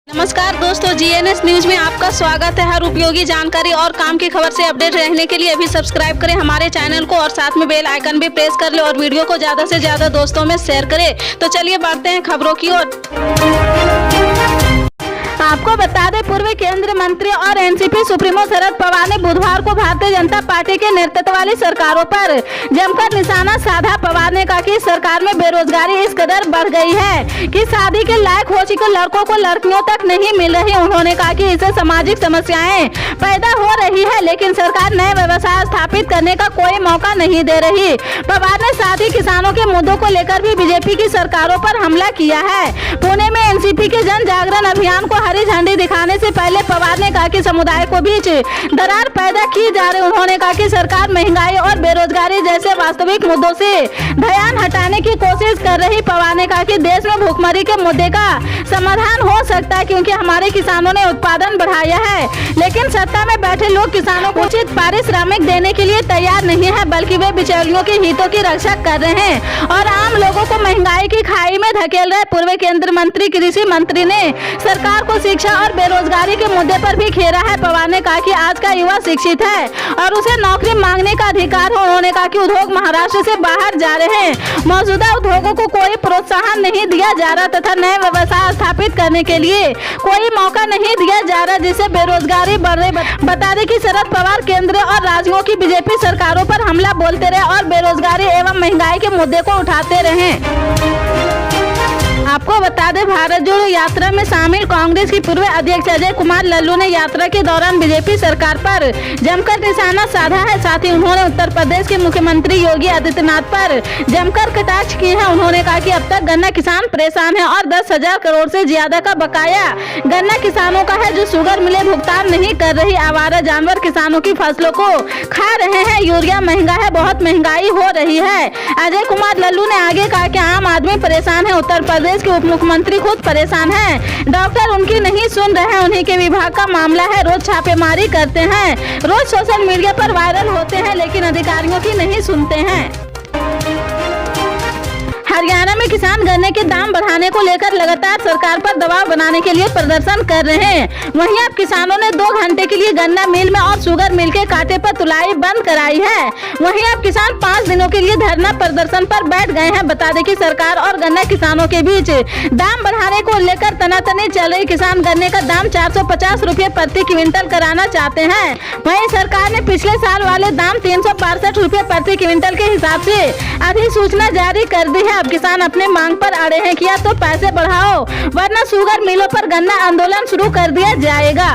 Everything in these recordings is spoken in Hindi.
नमस्कार दोस्तों, जीएनएस न्यूज में आपका स्वागत है। हर उपयोगी जानकारी और काम की खबर से अपडेट रहने के लिए अभी सब्सक्राइब करें हमारे चैनल को और साथ में बेल आइकन भी प्रेस कर ले और वीडियो को ज्यादा से ज्यादा दोस्तों में शेयर करें। तो चलिए बढ़ते हैं खबरों की ओर। आपको बता दें, पूर्व केंद्रीय मंत्री और एनसीपी सुप्रीमो शरद पवार ने बुधवार को भारतीय जनता पार्टी के नेतृत्व वाली सरकारों पर जमकर निशाना साधा। पवार ने कहा कि सरकार में बेरोजगारी इस कदर बढ़ गई है कि शादी के लायक हो चुके लड़कों को लड़कियों तक नहीं मिल रही। उन्होंने कहा कि इससे सामाजिक समस्याएं पैदा हो रही है, लेकिन सरकार नए व्यवसाय स्थापित करने का कोई मौका नहीं दे रही। पवार ने साथ ही किसानों के मुद्दों को लेकर भी बीजेपी की सरकारों पर हमला किया है। पुणे में एनसीपी के जन जागरण अभियान को हरी झंडी दिखाने से पहले पवार ने कहा कि समुदाय को बीच दरार पैदा की जा रही। उन्होंने कहा कि सरकार महंगाई और बेरोजगारी जैसे वास्तविक मुद्दों से ध्यान हटाने की कोशिश कर रही। पवार ने कहा कि देश में भूखमरी के मुद्दे का समाधान हो सकता है क्योंकि हमारे किसानों ने उत्पादन बढ़ाया है, लेकिन सत्ता में बैठे लोग किसानों को उचित पारिश्रमिक देने के लिए तैयार नहीं है, बल्कि वे बिचौलियों के हितों की रक्षा कर रहे हैं और आम लोगों को महंगाई की खाई में धकेल रहे। पूर्व केंद्रीय मंत्री कृषि मंत्री ने सरकार को शिक्षा और बेरोजगारी के मुद्दे पर भी घेरा है। पवार ने कहा कि आज का युवा शिक्षित है और उसे नौकरी मांगने का अधिकार हो। उन्होंने कहा कि उद्योग महाराष्ट्र से बाहर जा रहे हैं, मौजूदा उद्योगों को कोई प्रोत्साहन नहीं दिया जा रहा तथा नए व्यवसाय स्थापित करने के लिए कोई मौका नहीं दिया जा रहा, जिससे बेरोजगारी बढ़ रही। बता दें कि शरद पवार केंद्र और राज्यों की बीजेपी सरकारों पर हमला बोलते रहे और बेरोजगारी एवं महंगाई के मुद्दे को उठाते रहे। आपको बता दें, भारत जोड़ो यात्रा में शामिल कांग्रेस की पूर्व अध्यक्ष अजय कुमार लल्लू ने यात्रा के दौरान बीजेपी सरकार पर जमकर निशाना साधा है। साथ ही उन्होंने उत्तर प्रदेश के मुख्यमंत्री योगी आदित्यनाथ पर जमकर कटाक्ष की है। उन्होंने कहा कि अब तक गन्ना किसान परेशान है और 10,000 करोड़ से ज्यादा का बकाया गन्ना किसानों का है, जो शुगर मिलें भुगतान नहीं कर रही। आवारा जानवर किसानों की फसलों को खा रहे हैं। यूरिया महंगा है, बहुत महंगाई हो रही है। अजय कुमार लल्लू ने आगे कहा कि आम आदमी परेशान है, उत्तर प्रदेश के उप मुख्यमंत्री खुद परेशान हैं। डॉक्टर उनकी नहीं सुन रहे हैं, उन्हीं के विभाग का मामला है। रोज छापेमारी करते हैं, रोज सोशल मीडिया पर वायरल होते हैं, लेकिन अधिकारियों की नहीं सुनते हैं। हरियाणा में किसान गन्ने के दाम बढ़ाने को लेकर लगातार सरकार पर दबाव बनाने के लिए प्रदर्शन कर रहे हैं। वहीं अब किसानों ने 2 घंटे के लिए गन्ना मिल में और शुगर मिल के कांटे पर तुलाई बंद कराई है। वहीं अब किसान 5 दिनों के लिए धरना प्रदर्शन पर बैठ गए हैं। बता दें कि सरकार और गन्ना किसानों के बीच दाम बढ़ाने को लेकर तनातनी चल रही। किसान गन्ने का दाम 450 रुपए प्रति क्विंटल कराना चाहते हैं। वहीं सरकार ने पिछले साल वाले दाम 362 रुपए प्रति क्विंटल के हिसाब से अधिसूचना जारी कर दी है। किसान अपने मांग पर अड़े हैं कि या तो पैसे बढ़ाओ वरना शुगर मिलों पर गन्ना आंदोलन शुरू कर दिया जाएगा।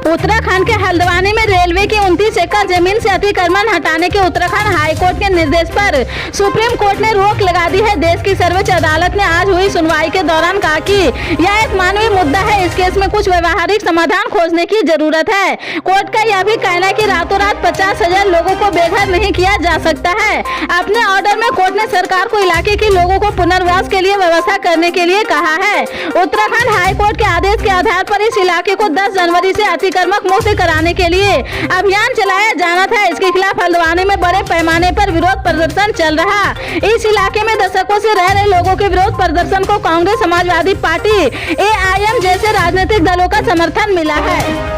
उत्तराखंड के हल्द्वानी में रेलवे की 29 एकड़ जमीन से अतिक्रमण हटाने के उत्तराखंड हाईकोर्ट के निर्देश पर सुप्रीम कोर्ट ने रोक लगा दी है। देश की सर्वोच्च अदालत ने आज हुई सुनवाई के दौरान कहा कि यह एक मानवीय मुद्दा है, इस केस में कुछ व्यवहारिक समाधान खोजने की जरूरत है। कोर्ट का यह भी कहना है कि रातों रात 50,000 लोगों को बेघर नहीं किया जा सकता है। अपने ऑर्डर में कोर्ट ने सरकार को इलाके के लोगों को पुनर्वास के लिए व्यवस्था करने के लिए कहा है। उत्तराखंड हाईकोर्ट के आदेश के आधार पर इस इलाके को 10 जनवरी से अतिक्रमण मुक्त कराने के लिए अभियान चलाया जाना था। इसके खिलाफ हल्द्वानी में बड़े पैमाने पर विरोध प्रदर्शन चल रहा। इस इलाके में दशकों से रह रहे लोगों के विरोध प्रदर्शन को कांग्रेस, समाजवादी पार्टी, AIM जैसे राजनीतिक दलों का समर्थन मिला है।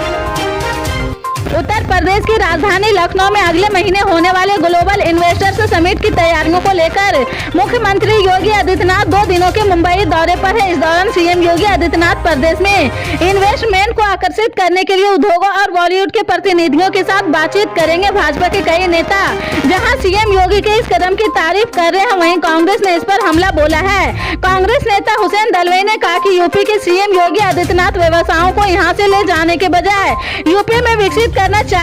उत्तर प्रदेश की राजधानी लखनऊ में अगले महीने होने वाले ग्लोबल इन्वेस्टर्स समिट की तैयारियों को लेकर मुख्यमंत्री योगी आदित्यनाथ 2 दिनों के मुंबई दौरे पर है। इस दौरान सीएम योगी आदित्यनाथ प्रदेश में इन्वेस्टमेंट को आकर्षित करने के लिए उद्योगों और बॉलीवुड के प्रतिनिधियों के साथ बातचीत करेंगे। भाजपा के कई नेता जहां सीएम योगी के इस कदम की तारीफ कर रहे हैं, वहीं कांग्रेस ने इस पर हमला बोला है। कांग्रेस नेता हुसैन दलवाई ने कहा कि यूपी के सीएम योगी आदित्यनाथ व्यवसायों को यहां से ले जाने के बजाय यूपी में विकसित करना चाहिए।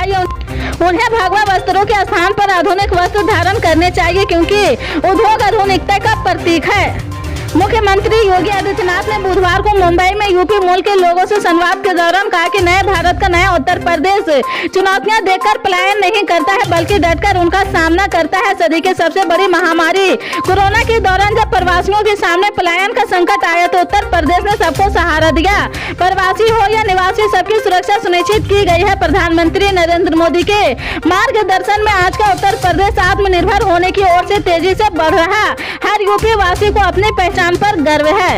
उन्हें भगवा वस्त्रों के स्थान पर आधुनिक वस्त्र धारण करने चाहिए क्योंकि उद्योग आधुनिकता का प्रतीक है। मुख्यमंत्री योगी आदित्यनाथ ने बुधवार को मुंबई में यूपी मूल के लोगों से संवाद के दौरान कहा कि नए भारत का नया उत्तर प्रदेश चुनौतियां देखकर पलायन नहीं करता है, बल्कि डटकर उनका सामना करता है। सदी की सबसे बड़ी महामारी कोरोना के दौरान जब प्रवासियों के सामने पलायन का संकट आया तो उत्तर प्रदेश ने सबको सहारा दिया। प्रवासी हो या निवासी, सबकी सुरक्षा सुनिश्चित की गई है। प्रधानमंत्री नरेंद्र मोदी के मार्गदर्शन में आज का उत्तर प्रदेश आत्मनिर्भर होने की ओर से तेजी से बढ़ रहा। हर यूपी वासी को अपनी पहचान पर गर्व है।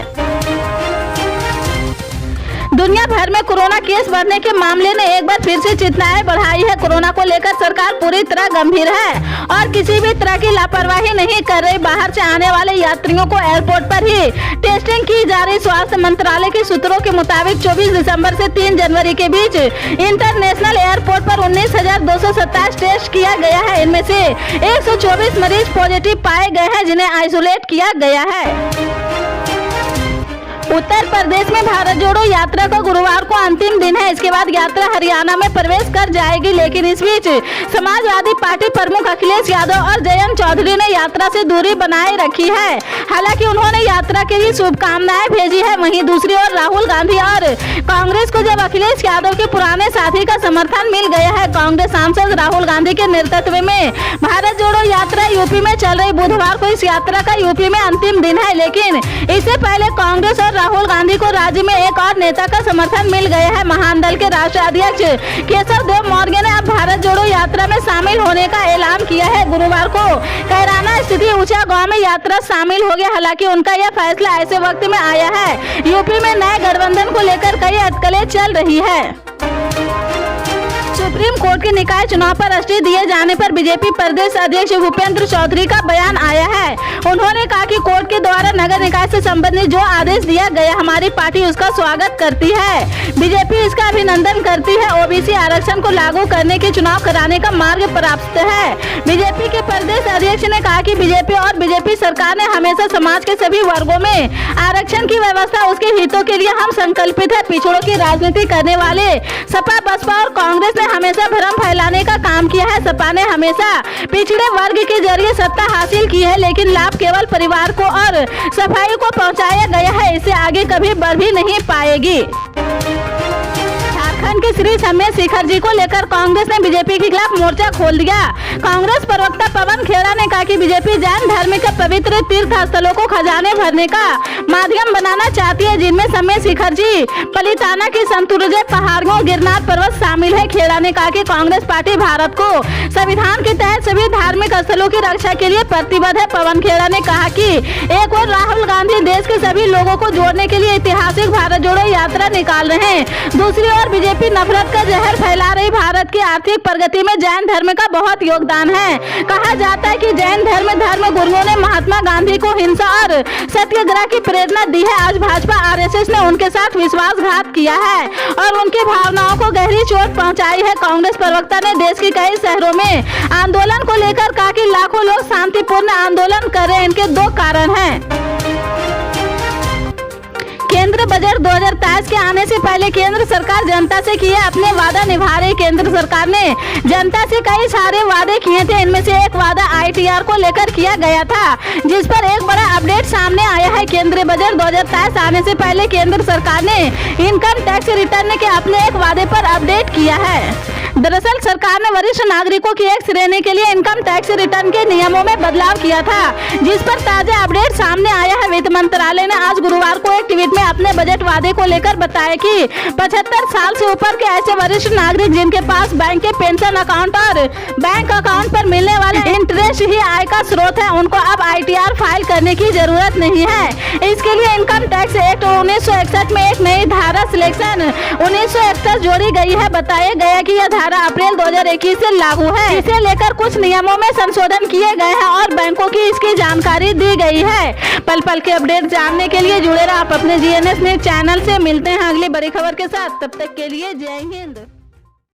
दुनिया भर में कोरोना केस बढ़ने के मामले ने एक बार फिर से चिंताएं बढ़ाई है। कोरोना को लेकर सरकार पूरी तरह गंभीर है और किसी भी तरह की लापरवाही नहीं कर रही। बाहर से आने वाले यात्रियों को एयरपोर्ट पर ही टेस्टिंग की जा रही। स्वास्थ्य मंत्रालय के सूत्रों के मुताबिक 24 दिसंबर से 3 जनवरी के बीच इंटरनेशनल एयरपोर्ट पर 19,227 टेस्ट किया गया है। इनमें से 124 मरीज पॉजिटिव पाए गए हैं, जिन्हें आइसोलेट किया गया है। उत्तर प्रदेश में भारत जोड़ो यात्रा का गुरुवार को अंतिम दिन है। इसके बाद यात्रा हरियाणा में प्रवेश कर जाएगी, लेकिन इस बीच समाजवादी पार्टी प्रमुख अखिलेश यादव और जयंत चौधरी ने यात्रा से दूरी बनाए रखी है। हालांकि उन्होंने यात्रा के लिए शुभकामनाएं भेजी है। वहीं दूसरी ओर राहुल गांधी और कांग्रेस को जब अखिलेश यादव के पुराने साथी का समर्थन मिल गया है। कांग्रेस सांसद राहुल गांधी के नेतृत्व में भारत जोड़ो यात्रा यूपी में चल रही। बुधवार को इस यात्रा का यूपी में अंतिम दिन है, लेकिन इससे पहले कांग्रेस और राहुल गांधी को राज्य में एक और नेता का समर्थन मिल गया है। महान दल के राष्ट्रीय अध्यक्ष केशव देव मौर्य ने अब भारत जोड़ो यात्रा में शामिल होने का ऐलान किया है। गुरुवार को कैराना स्थित ऊंचा गांव में यात्रा शामिल हो गया। हालांकि उनका यह फैसला ऐसे वक्त में आया है यूपी में नए गठबंधन को लेकर कई अटकलें चल रही है। सुप्रीम कोर्ट के निकाय चुनाव पर स्टे दिए जाने पर बीजेपी प्रदेश अध्यक्ष भूपेंद्र चौधरी का बयान आया है। उन्होंने कहा कि कोर्ट के द्वारा नगर निकाय से संबंधित जो आदेश दिया गया, हमारी पार्टी उसका स्वागत करती है। बीजेपी इसका अभिनंदन करती है। ओबीसी आरक्षण को लागू करने के चुनाव कराने का मार्ग प्राप्त है। बीजेपी के प्रदेश अध्यक्ष ने कहा कि बीजेपी और बीजेपी सरकार ने हमेशा समाज के सभी वर्गों में आरक्षण की व्यवस्था, उसके हितों के लिए हम संकल्पित है। पिछड़ों की राजनीति करने वाले सपा, बसपा और कांग्रेस ने हमेशा भ्रम फैलाने का काम किया है। सपा ने हमेशा पिछड़े वर्ग के जरिए सत्ता हासिल की है, लेकिन लाभ केवल परिवार को और सफाई को पहुंचाया गया है। इसे आगे कभी बढ़ भी नहीं पाएगी। झारखंड के श्री समेत शिखर जी को लेकर कांग्रेस ने बीजेपी के खिलाफ मोर्चा खोल दिया। कांग्रेस प्रवक्ता पवन खेड़ा ने कहा कि बीजेपी जैन धर्म के पवित्र तीर्थ स्थलों को खजाने भरने का माध्यम बनाना चाहती है, जिनमें समेत शिखर जी, पलिताना की संतुरजय पहाड़ियों, गिरनार पर्वत शामिल है। खेड़ा ने कहा कि कांग्रेस पार्टी भारत को संविधान के तहत सभी धार्मिक स्थलों की रक्षा के लिए प्रतिबद्ध है। पवन खेड़ा ने कहा कि एक ओर राहुल गांधी देश के सभी लोगों को जोड़ने के लिए ऐतिहासिक भारत जोड़ो यात्रा निकाल रहे हैं, दूसरी ओर बीजेपी नफरत का जहर फैला रही। भारत की आर्थिक प्रगति में जैन धर्म का बहुत योगदान है। कहा जाता है कि जैन धर्म गुरुओं ने महात्मा गांधी को हिंसा और सत्याग्रह की प्रेरणा दी है। आज भाजपा आरएसएस ने उनके साथ विश्वासघात किया है और उनकी भावनाओं को गहरी चोट पहुंचाई है। कांग्रेस प्रवक्ता ने देश के कई शहरों में आंदोलन को लेकर कहा कि लाखों लोग शांतिपूर्ण आंदोलन कर रहे हैं। इनके 2 कारण हैं। केंद्र बजट 2023 के आने से पहले केंद्र सरकार जनता से किए अपने वादा निभा रही। केंद्र सरकार ने जनता से कई सारे वादे किए थे। इनमें से एक वादा ITR को लेकर किया गया था, जिस पर एक बड़ा अपडेट सामने आया है। केंद्रीय बजट 2023 आने से पहले केंद्र सरकार ने इनकम टैक्स रिटर्न के अपने एक वादे पर अपडेट किया है। दरअसल सरकार ने वरिष्ठ नागरिकों की एक श्रेणी के लिए इनकम टैक्स रिटर्न के नियमों में बदलाव किया था, जिस पर ताजा अपडेट सामने आया है। वित्त मंत्रालय ने आज गुरुवार को एक ट्वीट में अपने बजट वादे को लेकर बताया कि 75 साल से ऊपर के ऐसे वरिष्ठ नागरिक जिनके पास बैंक के पेंशन अकाउंट और बैंक अकाउंट पर मिलने वाले इंटरेस्ट ही आय का स्रोत है, उनको अब ITR फाइल करने की जरूरत नहीं है। इसके लिए इनकम टैक्स एक्ट 1961 में एक नई धारा सिलेक्शन 1961 जोड़ी गई है। बताया गया कि यह धारा अप्रैल 2021 से लागू है। इसे लेकर कुछ नियमों में संशोधन किए गए हैं और बैंकों की इसकी जानकारी दी गई है। पल पल के अपडेट जानने के लिए जुड़े रहो आप अपने GNS न्यूज चैनल से। मिलते हैं अगली बड़ी खबर के साथ, तब तक के लिए जय हिंद।